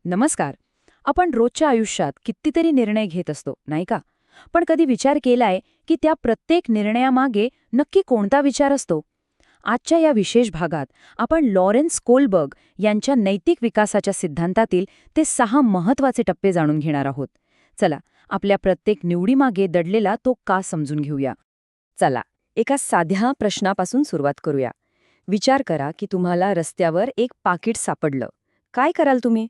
नमस्कार. आपण रोजच्या आयुष्यात कितीतरी निर्णय घेत असतो, नाही का? पण कधी विचार केलाय की त्या प्रत्येक निर्णयामागे नक्की कोणता विचार असतो? आजच्या या विशेष भागात आपण लॉरेन्स कोलबर्ग यांच्या नैतिक विकासाच्या सिद्धांतातील ते 6 महत्वाचे टप्पे जाणून घेणार आहोत. चला, आपल्या प्रत्येक निवडीमागे दडलेला तो का समजून घेऊया. चला, एका साध्या प्रश्नापासून सुरुवात करूया. विचार करा की तुम्हाला रस्त्यावर एक पाकिट सापडलं. काय कराल तुम्ही?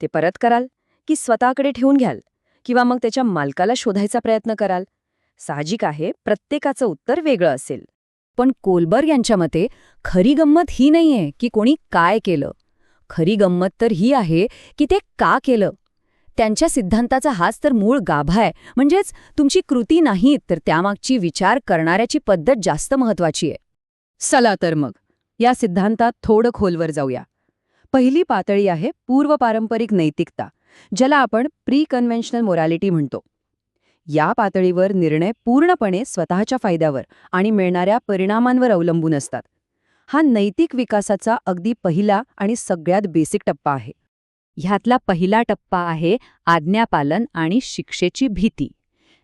ते परत कराल की स्वतःकडे ठेवून घ्याल किंवा मग त्याच्या मालकाला शोधायचा प्रयत्न कराल? साहजिक आहे, प्रत्येकाचं उत्तर वेगळं असेल. पण कोलबर्ग यांच्या मते खरी गंमत ही नाहीये की कोणी काय केलं. खरी गंमत तर ही आहे की ते का केलं. त्यांच्या सिद्धांताचा हाच तर मूळ गाभा आहे. म्हणजेच तुमची कृती नाही, तर त्यामागची विचार करणाऱ्याची पद्धत जास्त महत्वाची आहे. चला तर मग या सिद्धांतात थोडं खोलवर जाऊया. पहिली पातळी आहे पूर्वपारंपरिक नैतिकता, ज्याला आपण प्री कन्व्हेन्शनल मोरॅलिटी म्हणतो. या पातळीवर निर्णय पूर्णपणे स्वतःच्या फायद्यावर आणि मिळणाऱ्या परिणामांवर अवलंबून असतात. हा नैतिक विकासाचा अगदी पहिला आणि सगळ्यात बेसिक टप्पा आहे. ह्यातला पहिला टप्पा आहे आज्ञापालन आणि शिक्षेची भीती.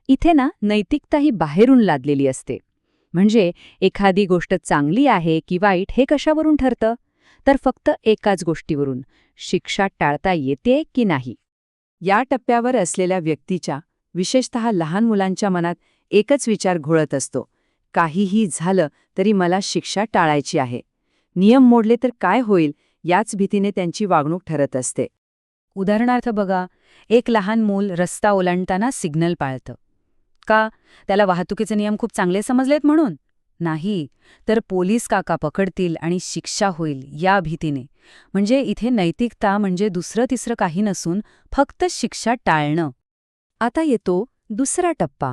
इथे नैतिकता ही बाहेरून लादलेली असते. म्हणजे एखादी गोष्ट चांगली आहे की वाईट हे कशावरून ठरतं? तर फक्त एकाच गोष्टीवरून, शिक्षा टाळता येते की नाही. या टप्प्यावर असलेल्या व्यक्तीच्या, विशेषतः लहान मुलांच्या मनात एकच विचार घोळत असतो: काहीही झालं तरी मला शिक्षा टाळायची आहे. नियम मोडले तर काय होईल याच भीतीने त्यांची वागणूक ठरत असते. उदाहरणार्थ बघा, एक लहान मूल रस्ता ओलांडताना सिग्नल पाळतं. का? त्याला वाहतुकीचे नियम खूप चांगले समजलेत म्हणून? नाही, तर पोलीस काका पकडतील आणि शिक्षा होईल या भीतीने. म्हणजे इथे नैतिकता म्हणजे दुसरं तिसरं काही नसून फक्त शिक्षा टाळणं. आता येतो दुसरा टप्पा,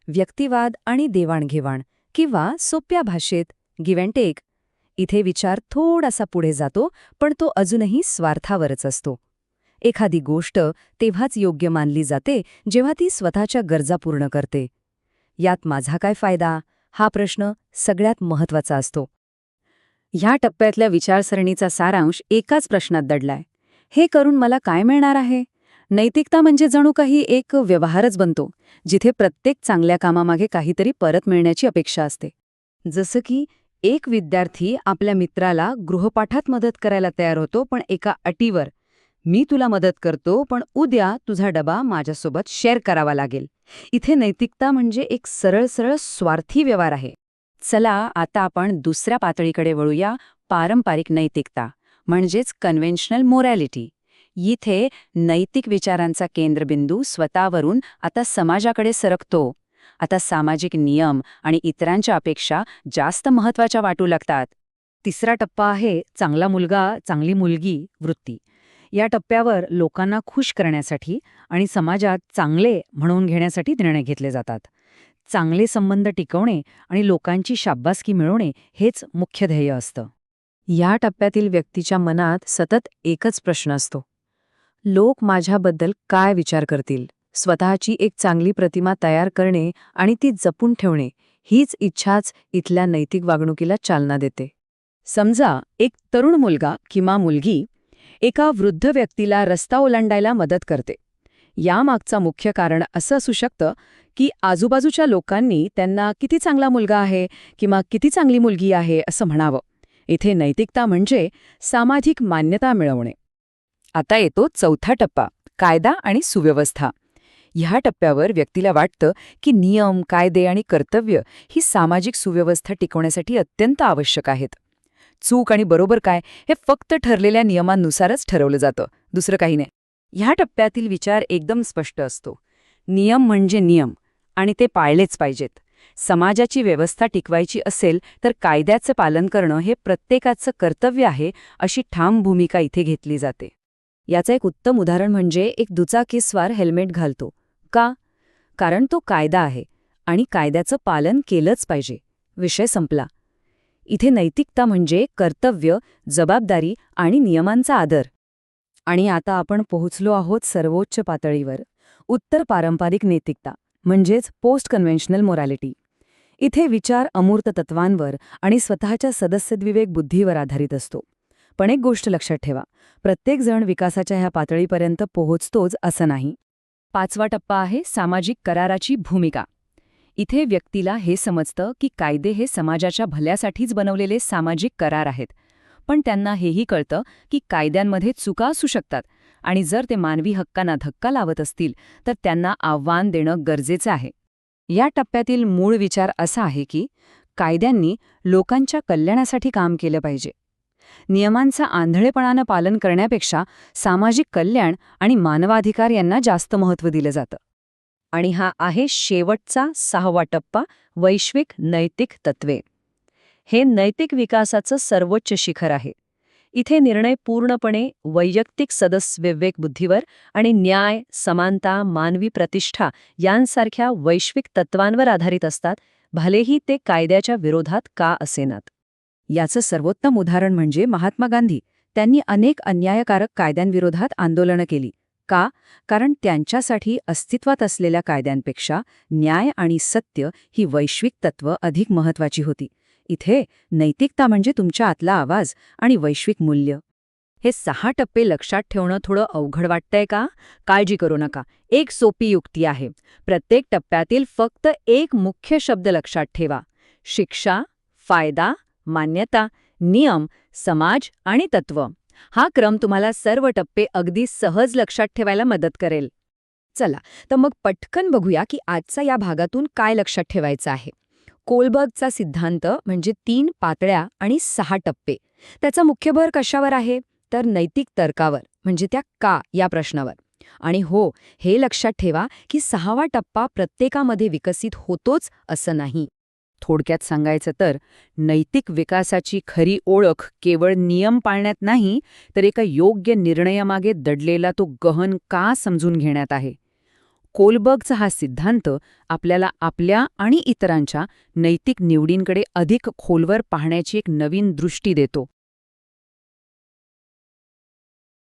व्यक्तिवाद आणि देवाणघेवाण, किंवा सोप्या भाषेत गिव्ह अँड टेक. इथे विचार थोडासा पुढे जातो, पण तो अजूनही स्वार्थावरच असतो. एखादी गोष्ट तेव्हाच योग्य मानली जाते जेव्हा ती स्वतःच्या गरजा पूर्ण करते. यात माझा काय फायदा हा प्रश्न सगळ्यात महत्वाचा असतो. ह्या टप्प्यातल्या विचारसरणीचा सारांश एकाच प्रश्नात दडलाय: हे करून मला काय मिळणार आहे? नैतिकता म्हणजे जणू काही एक व्यवहारच बनतो, जिथे प्रत्येक चांगल्या कामामागे काहीतरी परत मिळण्याची अपेक्षा असते. जसं की एक विद्यार्थी आपल्या मित्राला गृहपाठात मदत करायला तयार होतो, पण एका अटीवर: मी तुला मदत करतो, पण उद्या तुझा डबा माझ्यासोबत शेअर करावा लागेल. इथे नैतिकता म्हणजे एक सरळ सरळ स्वार्थी व्यवहार आहे. चला, आता आपण दुसऱ्या पातळीकडे वळूया, पारंपरिक नैतिकता म्हणजेच कन्व्हेन्शनल मोरॅलिटी. इथे नैतिक विचारांचा केंद्रबिंदू स्वतःवरून आता समाजाकडे सरकतो. आता सामाजिक नियम आणि इतरांच्या अपेक्षा जास्त महत्त्वाच्या वाटू लागतात. तिसरा टप्पा आहे चांगला मुलगा चांगली मुलगी वृत्ती. या टप्प्यावर लोकांना खुश करण्यासाठी आणि समाजात चांगले म्हणून घेण्यासाठी निर्णय घेतले जातात. चांगले संबंध टिकवणे आणि लोकांची शाब्बासकी मिळवणे हेच मुख्य ध्येय असतं. या टप्प्यातील व्यक्तीच्या मनात सतत एकच प्रश्न असतो: लोक माझ्याबद्दल काय विचार करतील? स्वतःची एक चांगली प्रतिमा तयार करणे आणि ती जपून ठेवणे, हीच इच्छाच इथल्या नैतिक वागणुकीला चालना देते. समजा एक तरुण मुलगा किंवा मुलगी एका वृद्ध व्यक्तीला रस्ता ओलांडायला मदत करते. यामागचं मुख्य कारण असं असू शकतं की आजूबाजूच्या लोकांनी त्यांना किती चांगला मुलगा आहे किंवा किती चांगली मुलगी आहे असं म्हणावं. इथे नैतिकता म्हणजे सामाजिक मान्यता मिळवणे. आता येतो चौथा टप्पा, कायदा आणि सुव्यवस्था. ह्या टप्प्यावर व्यक्तीला वाटतं की नियम, कायदे आणि कर्तव्य ही सामाजिक सुव्यवस्था टिकवण्यासाठी अत्यंत आवश्यक आहेत. चूक आणि बरोबर काय हे फक्त ठरलेल्या नियमांनुसारच ठरवलं जातं, दुसरं काही नाही. ह्या टप्प्यातील विचार एकदम स्पष्ट असतो: नियम म्हणजे नियम आणि ते पाळलेच पाहिजेत. समाजाची व्यवस्था टिकवायची असेल तर कायद्याचं पालन करणं हे प्रत्येकाचं कर्तव्य आहे, अशी ठाम भूमिका इथे घेतली जाते. याचं एक उत्तम उदाहरण म्हणजे एक दुचाकीस्वार हेल्मेट घालतो. का? कारण तो कायदा आहे आणि कायद्याचं पालन केलंच पाहिजे. विषय संपला. इथे नैतिकता म्हणजे कर्तव्य, जबाबदारी आणि नियमांचा आदर. आणि आता आपण पोहोचलो आहोत सर्वोच्च पातळीवर, उत्तर पारंपरिक नैतिकता म्हणजेच पोस्ट कन्व्हेन्शनल मोरॅलिटी. इथे विचार अमूर्त तत्वांवर आणि स्वतःच्या सदस्यद्विवेक बुद्धीवर आधारित असतो. पण एक गोष्ट लक्षात ठेवा, प्रत्येक जण विकासाच्या ह्या पातळीपर्यंत पोहोचतोच असं नाही. 5वा टप्पा आहे सामाजिक कराराची भूमिका. इथे व्यक्तीला हे समजतं की कायदे हे समाजाच्या भल्यासाठीच बनवलेले सामाजिक करार आहेत. पण त्यांना हेही कळतं की कायद्यांमध्ये चुका असू शकतात आणि जर ते मानवी हक्कांना धक्का लावत असतील तर त्यांना आव्हान देणं गरजेचं आहे. या टप्प्यातील मूळ विचार असा आहे की कायद्यांनी लोकांच्या कल्याणासाठी काम केलं पाहिजे. नियमांचं आंधळेपणानं पालन करण्यापेक्षा सामाजिक कल्याण आणि मानवाधिकार यांना जास्त महत्त्व दिलं जातं. आणि हा आहे शेवटचा 6वा टप्पा, वैश्विक नैतिक तत्त्वे. हे नैतिक विकासाचं सर्वोच्च शिखर आहे. इथे निर्णय पूर्णपणे वैयक्तिक सदस्यविवेक बुद्धीवर आणि न्याय, समानता, मानवी प्रतिष्ठा यांसारख्या वैश्विक तत्वांवर आधारित असतात, भलेही ते कायद्याच्या विरोधात का असेनात. याचं सर्वोत्तम उदाहरण म्हणजे महात्मा गांधी. त्यांनी अनेक अन्यायकारक कायद्यांविरोधात आंदोलनं केली. का? कारण त्यांच्यासाठी अस्तित्वात असलेल्या कायद्यांपेक्षा न्याय आणि सत्य ही वैश्विक तत्त्व अधिक महत्त्वाची होती. इथे नैतिकता म्हणजे तुमच्या आतला आवाज आणि वैश्विक मूल्य. हे 6 टप्पे लक्षात ठेवणं थोडं अवघड वाटतंय का? काळजी करू नका. एक सोपी युक्ती आहे. प्रत्येक टप्प्यातील फक्त एक मुख्य शब्द लक्षात ठेवा. शिक्षा, फायदा, मान्यता, नियम, समाज आणि तत्त्व. हा क्रम तुम्हाला सर्व टप्पे अगदी सहज लक्षात ठेवायला मदत करेल. चला, तर मग पटकन बघूया की आजचा या भागातून काय लक्षात ठेवायचं आहे. कोलबर्गचा सिद्धांत म्हणजे 3 पातळ्या आणि 6 टप्पे. त्याचा मुख्य भर कशावर आहे? तर नैतिक तर्कावर, म्हणजे त्या का या प्रश्नावर. आणि हो, हे लक्षात ठेवा की 6वा टप्पा प्रत्येकामध्ये विकसित होतोच असं नाही. थोडक्यात सांगायचं तर नैतिक विकासाची खरी ओळख केवळ नियम पाळण्यात नाही, तर एका योग्य निर्णयामागे दडलेला तो गहन का समजून घेण्यात आहे. कोलबर्गचा हा सिद्धांत आपल्याला आपल्या आणि इतरांच्या नैतिक निवडींकडे अधिक खोलवर पाहण्याची एक नवीन दृष्टी देतो.